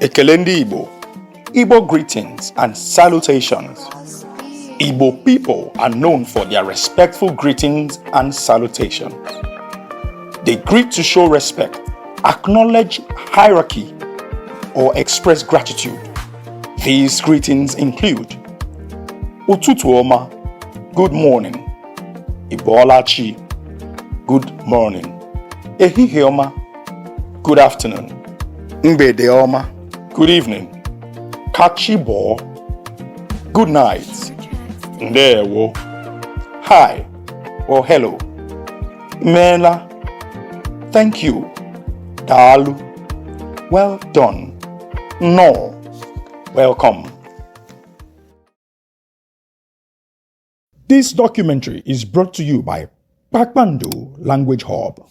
Ekele Ndi Igbo, Igbo greetings and salutations. Igbo people are known for their respectful greetings and salutations. They greet to show respect, acknowledge hierarchy, or express gratitude. These greetings include Ụtụtụ ọma, good morning. Ịbọọla-chi, good morning. Ehihie ọma, good afternoon. Mgbede ọma, good evening. Kachibo, good night. Ndewo, hi or hello. Mela, thank you. Dalu, well done. No, welcome. This documentary is brought to you by KPAKPANDO Language Hub.